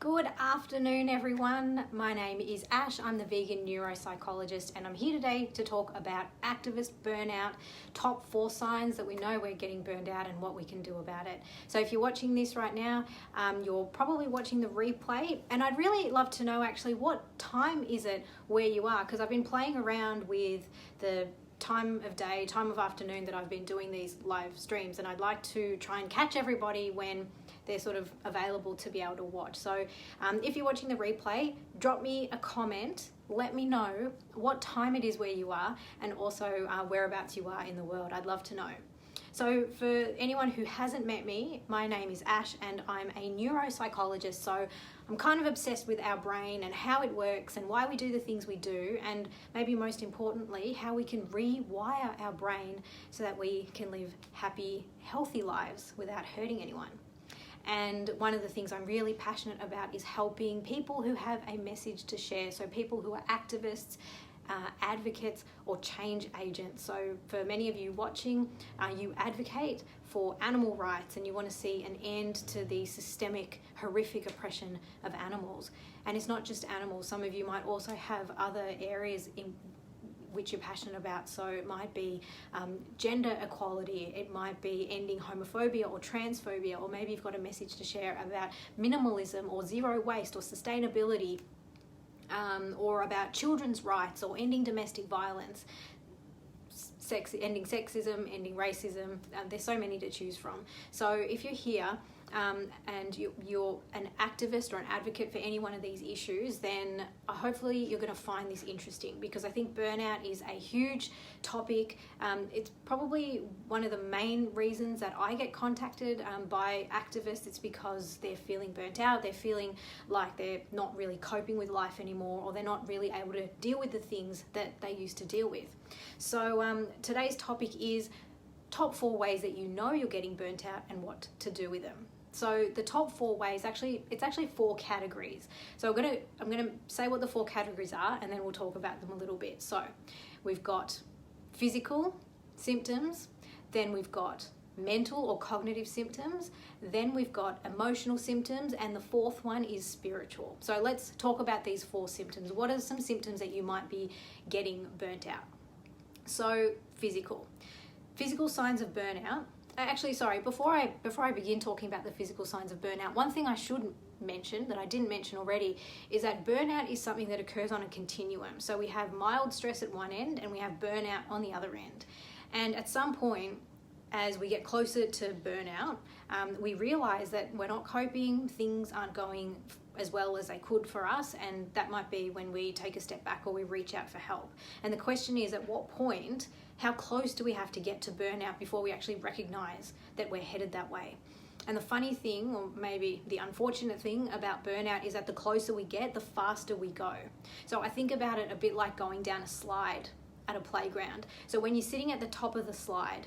Good afternoon, everyone. My name is Ash. I'm the vegan neuropsychologist, and I'm here today to talk about activist burnout, top 4 signs that we know we're getting burned out and what we can do about it. So if you're watching this right now, you're probably watching the replay, and I'd really love to know actually what time is it where you are, because I've been playing around with the time of day, time of afternoon that I've been doing these live streams, and I'd like to try and catch everybody when they're sort of available to be able to watch. So if you're watching the replay, drop me a comment, let me know what time it is where you are, and also whereabouts you are in the world. I'd love to know. So for anyone who hasn't met me, my name is Ash and I'm a neuropsychologist. So I'm kind of obsessed with our brain and how it works and why we do the things we do, and maybe most importantly, how we can rewire our brain so that we can live happy, healthy lives without hurting anyone. And one of the things I'm really passionate about is helping people who have a message to share. So people who are activists, advocates, or change agents. So for many of you watching, you advocate for animal rights and you want to see an end to the systemic, horrific oppression of animals. And it's not just animals. Some of you might also have other areas in which you're passionate about. So it might be gender equality, it might be ending homophobia or transphobia, or maybe you've got a message to share about minimalism or zero waste or sustainability, or about children's rights or ending domestic violence, ending sexism, ending racism. There's so many to choose from. So if you're here and you're an activist or an advocate for any one of these issues, then hopefully you're going to find this interesting, because I think burnout is a huge topic. It's probably one of the main reasons that I get contacted by activists. It's because they're feeling burnt out, they're feeling like they're not really coping with life anymore, or they're not really able to deal with the things that they used to deal with. So today's topic is top 4 ways that you know you're getting burnt out and what to do with them. So the top 4 ways, it's actually 4 categories. So I'm gonna say what the 4 categories are, and then we'll talk about them a little bit. So we've got physical symptoms, then we've got mental or cognitive symptoms, then we've got emotional symptoms, and the 4th one is spiritual. So let's talk about these 4 symptoms. What are some symptoms that you might be getting burnt out? So physical signs of burnout. Actually, sorry, before I begin talking about the physical signs of burnout, one thing I should mention that I didn't mention already is that burnout is something that occurs on a continuum. So we have mild stress at one end and we have burnout on the other end. And at some point, as we get closer to burnout, we realize that we're not coping, things aren't going as well as they could for us, and that might be when we take a step back or we reach out for help. And the question is, at what point, how close do we have to get to burnout before we actually recognize that we're headed that way? And the funny thing, or maybe the unfortunate thing about burnout, is that the closer we get, the faster we go. So I think about it a bit like going down a slide at a playground. So when you're sitting at the top of the slide,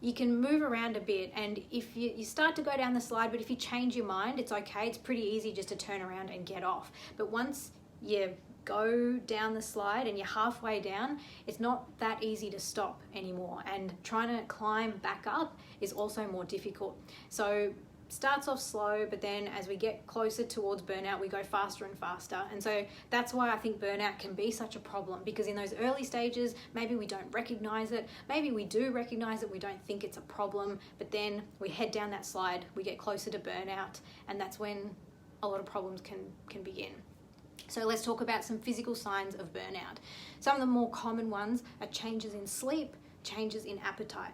you can move around a bit, and if you start to go down the slide, but if you change your mind, it's okay. It's pretty easy just to turn around and get off. But once you go down the slide and you're halfway down, it's not that easy to stop anymore, and trying to climb back up is also more difficult. So starts off slow, but then as we get closer towards burnout, we go faster and faster. And so that's why I think burnout can be such a problem, because in those early stages, maybe we don't recognize it, maybe we do recognize it, we don't think it's a problem, but then we head down that slide, we get closer to burnout, and that's when a lot of problems can begin. So let's talk about some physical signs of burnout. Some of the more common ones are changes in sleep, changes in appetite.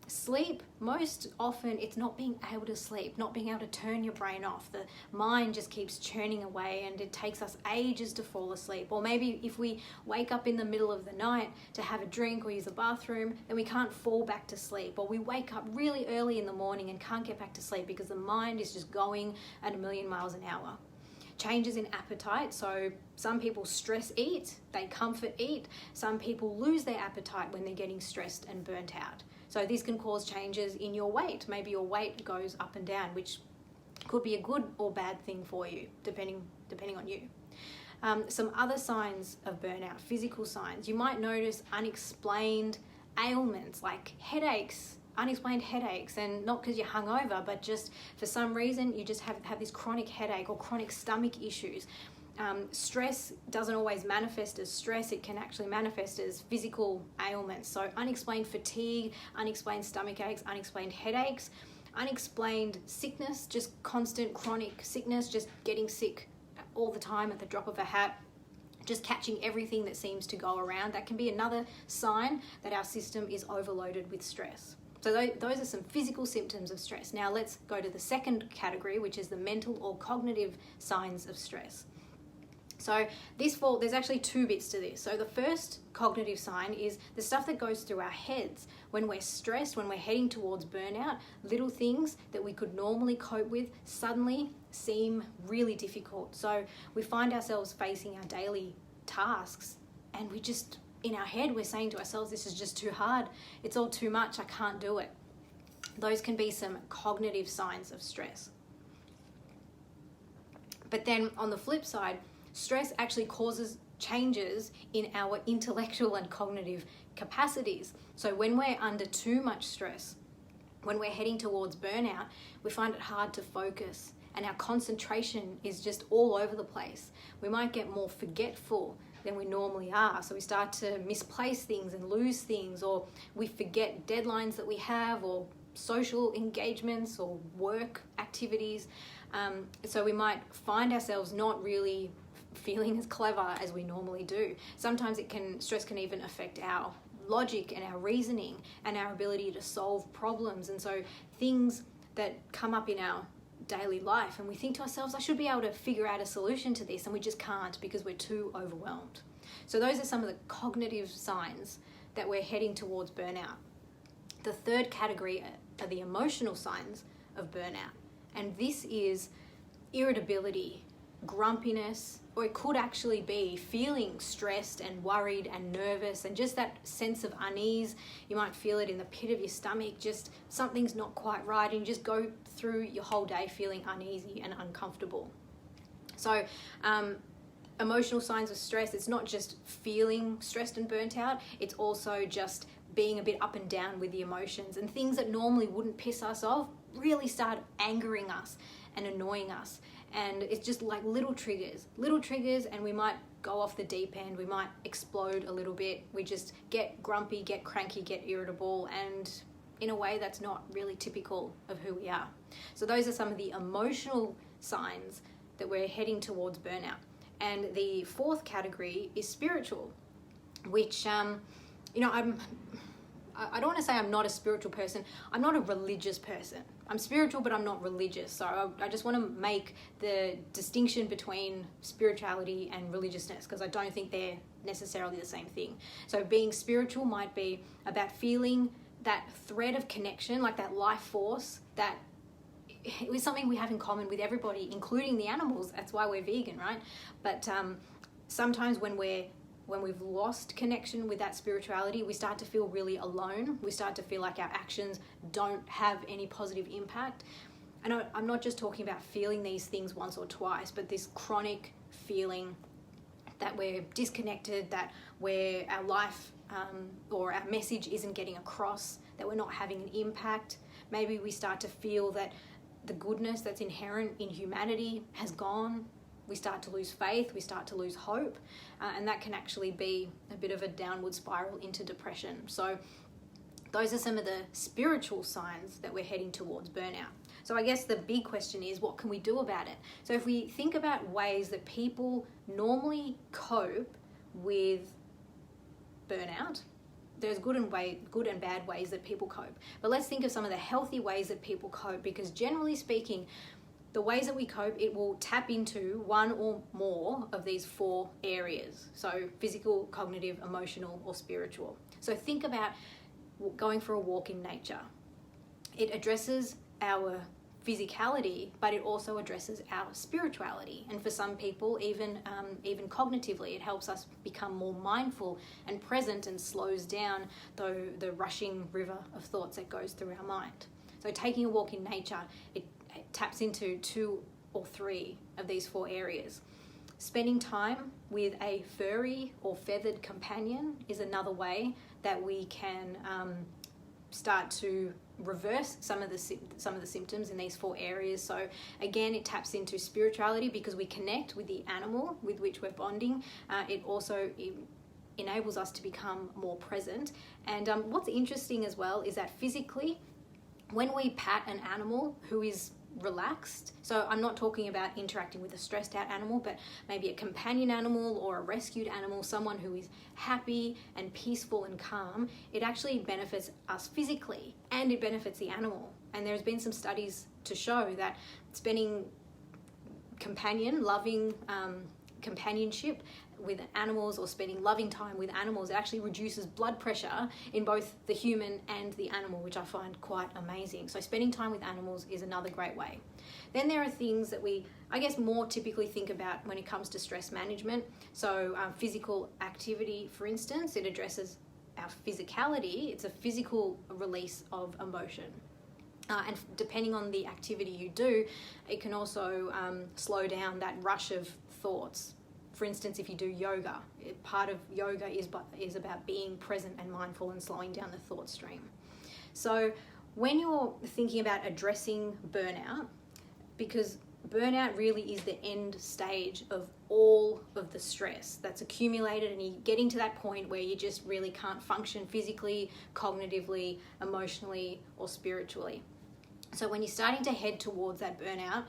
Sleep, most often it's not being able to sleep, not being able to turn your brain off. The mind just keeps churning away and it takes us ages to fall asleep. Or maybe if we wake up in the middle of the night to have a drink or use the bathroom, then we can't fall back to sleep. Or we wake up really early in the morning and can't get back to sleep because the mind is just going at 1,000,000 miles an hour. Changes in appetite. So some people stress eat, they comfort eat. Some people lose their appetite when they're getting stressed and burnt out. So this can cause changes in your weight. Maybe your weight goes up and down, which could be a good or bad thing for you, depending on you. Some other signs of burnout, physical signs. You might notice unexplained ailments like headaches, unexplained headaches, and not because you're hungover, but just for some reason you just have this chronic headache or chronic stomach issues. Stress doesn't always manifest as stress. It can actually manifest as physical ailments. So unexplained fatigue, unexplained stomach aches, unexplained headaches, unexplained sickness, just constant chronic sickness, just getting sick all the time at the drop of a hat, just catching everything that seems to go around. That can be another sign that our system is overloaded with stress. So those are some physical symptoms of stress. Now let's go to the second category, which is the mental or cognitive signs of stress. So there's actually two bits to this. So the first cognitive sign is the stuff that goes through our heads. When we're stressed, when we're heading towards burnout, little things that we could normally cope with suddenly seem really difficult. So we find ourselves facing our daily tasks, and we just, in our head, we're saying to ourselves, this is just too hard. It's all too much. I can't do it. Those can be some cognitive signs of stress. But then on the flip side, stress actually causes changes in our intellectual and cognitive capacities. So when we're under too much stress, when we're heading towards burnout, we find it hard to focus, and our concentration is just all over the place. We might get more forgetful than we normally are. So we start to misplace things and lose things, or we forget deadlines that we have, or social engagements or work activities. So we might find ourselves not really feeling as clever as we normally do. Sometimes stress can even affect our logic and our reasoning and our ability to solve problems. And so things that come up in our daily life, and we think to ourselves, I should be able to figure out a solution to this, and we just can't because we're too overwhelmed. So those are some of the cognitive signs that we're heading towards burnout. The third category are the emotional signs of burnout. And this is irritability, grumpiness, or it could actually be feeling stressed and worried and nervous, and just that sense of unease. You might feel it in the pit of your stomach, just something's not quite right, and you just go through your whole day feeling uneasy and uncomfortable. So emotional signs of stress, it's not just feeling stressed and burnt out, it's also just being a bit up and down with the emotions, and things that normally wouldn't piss us off really start angering us and annoying us. And it's just like little triggers, and we might go off the deep end. We might explode a little bit. We just get grumpy, get cranky, get irritable, and in a way that's not really typical of who we are. So those are some of the emotional signs that we're heading towards burnout. And the fourth category is spiritual, which, I don't want to say I'm not a spiritual person. I'm not a religious person. I'm spiritual, but I'm not religious. So I just want to make the distinction between spirituality and religiousness, because I don't think they're necessarily the same thing. So being spiritual might be about feeling that thread of connection, like that life force, that it was something we have in common with everybody, including the animals. That's why we're vegan, right? But sometimes when we've lost connection with that spirituality, we start to feel really alone. We start to feel like our actions don't have any positive impact. And I'm not just talking about feeling these things once or twice, but this chronic feeling that we're disconnected, that our life or our message isn't getting across, that we're not having an impact. Maybe we start to feel that the goodness that's inherent in humanity has gone. We start to lose faith, we start to lose hope, and that can actually be a bit of a downward spiral into depression. So those are some of the spiritual signs that we're heading towards burnout. So I guess the big question is, what can we do about it? So if we think about ways that people normally cope with burnout, there's good and bad ways that people cope. But let's think of some of the healthy ways that people cope, because generally speaking, the ways that we cope, it will tap into one or more of these four areas. So physical, cognitive, emotional, or spiritual. So think about going for a walk in nature. It addresses our physicality, but it also addresses our spirituality. And for some people, even cognitively, it helps us become more mindful and present, and slows down the rushing river of thoughts that goes through our mind. So taking a walk in nature, it taps into two or three of these four areas. Spending time with a furry or feathered companion is another way that we can start to reverse some of the symptoms in these 4 areas. So again, it taps into spirituality because we connect with the animal with which we're bonding. It also enables us to become more present. And what's interesting as well is that physically, when we pat an animal who is relaxed, so I'm not talking about interacting with a stressed out animal, but maybe a companion animal or a rescued animal, someone who is happy and peaceful and calm, it actually benefits us physically and it benefits the animal. And there's been some studies to show that spending loving companionship with animals, or spending loving time with animals, it actually reduces blood pressure in both the human and the animal, which I find quite amazing. So spending time with animals is another great way. Then there are things that we, I guess, more typically think about when it comes to stress management. So physical activity, for instance, it addresses our physicality. It's a physical release of emotion. And depending on the activity you do, it can also slow down that rush of thoughts. For instance, if you do yoga, part of yoga is about being present and mindful and slowing down the thought stream. So when you're thinking about addressing burnout, because burnout really is the end stage of all of the stress that's accumulated, and you're getting to that point where you just really can't function physically, cognitively, emotionally, or spiritually. So when you're starting to head towards that burnout,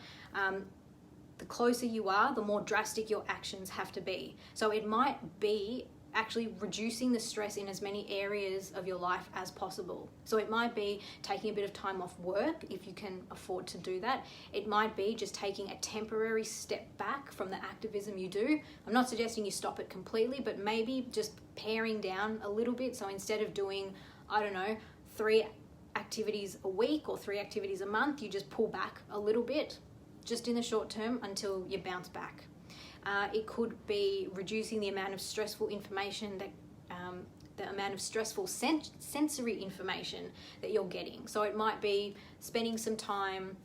the closer you are, the more drastic your actions have to be. So it might be actually reducing the stress in as many areas of your life as possible. So it might be taking a bit of time off work if you can afford to do that. It might be just taking a temporary step back from the activism you do. I'm not suggesting you stop it completely, but maybe just paring down a little bit. So instead of doing, 3 activities a week or 3 activities a month, you just pull back a little bit, just in the short term until you bounce back. It could be reducing the amount of stressful information the amount of stressful sensory information that you're getting. So it might be spending some time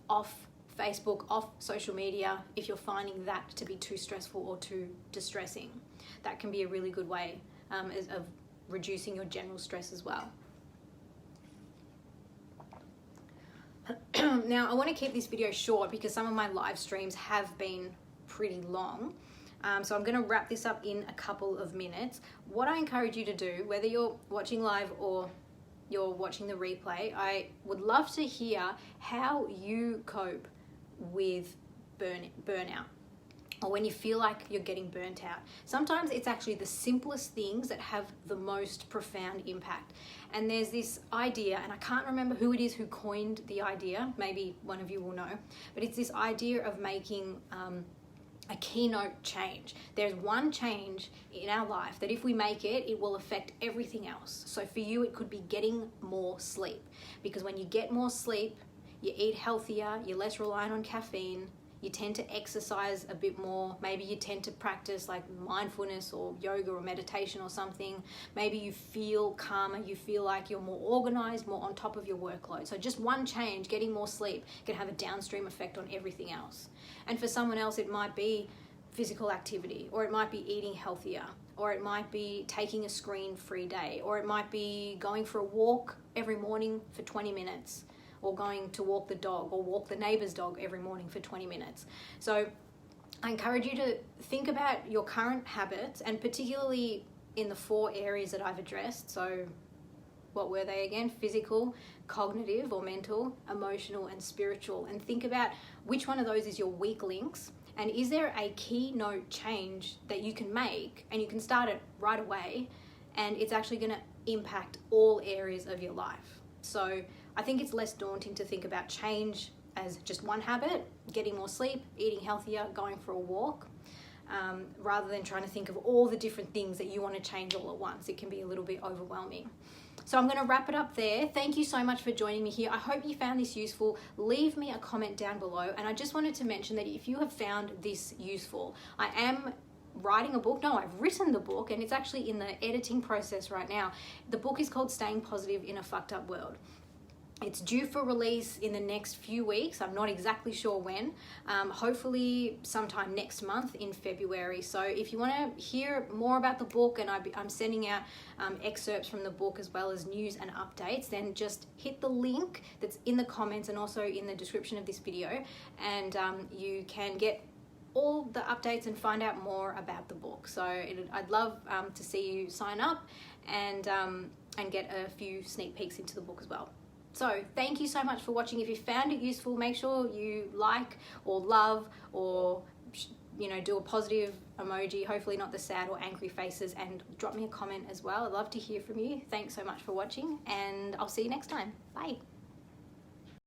off Facebook, off social media, if you're finding that to be too stressful or too distressing. That can be a really good way of reducing your general stress as well. Now, I want to keep this video short because some of my live streams have been pretty long. So I'm going to wrap this up in a couple of minutes. What I encourage you to do, whether you're watching live or you're watching the replay, I would love to hear how you cope with burnout, or when you feel like you're getting burnt out. Sometimes it's actually the simplest things that have the most profound impact. And there's this idea, and I can't remember who it is who coined the idea, maybe one of you will know, but it's this idea of making a keynote change. There's one change in our life that if we make it, it will affect everything else. So for you, it could be getting more sleep, because when you get more sleep, you eat healthier, you're less reliant on caffeine, you tend to exercise a bit more. Maybe you tend to practice like mindfulness or yoga or meditation or something. Maybe you feel calmer, you feel like you're more organized, more on top of your workload. So just one change, getting more sleep, can have a downstream effect on everything else. And for someone else, it might be physical activity, or it might be eating healthier, or it might be taking a screen-free day, or it might be going for a walk every morning for 20 minutes. Or going to walk the dog or walk the neighbor's dog every morning for 20 minutes. So I encourage you to think about your current habits, and particularly in the 4 areas that I've addressed. So what were they again? Physical, cognitive or mental, emotional, and spiritual. And think about which one of those is your weak links, and is there a keynote change that you can make, and you can start it right away, and it's actually going to impact all areas of your life. So I think it's less daunting to think about change as just one habit, getting more sleep, eating healthier, going for a walk, rather than trying to think of all the different things that you want to change all at once. It can be a little bit overwhelming. So I'm going to wrap it up there. Thank you so much for joining me here. I hope you found this useful. Leave me a comment down below. And I just wanted to mention that if you have found this useful, I am writing a book. No, I've written the book, and it's actually in the editing process right now. The book is called Staying Positive in a Fucked Up World. It's due for release in the next few weeks. I'm not exactly sure when. Hopefully sometime next month in February. So if you want to hear more about the book, and I'm sending out excerpts from the book as well as news and updates, then just hit the link that's in the comments and also in the description of this video, and you can get all the updates and find out more about the book. So I'd love to see you sign up and get a few sneak peeks into the book as well. So thank you so much for watching. If you found it useful, make sure you like or love or do a positive emoji, hopefully not the sad or angry faces, and drop me a comment as well. I'd love to hear from you. Thanks so much for watching, and I'll see you next time. Bye.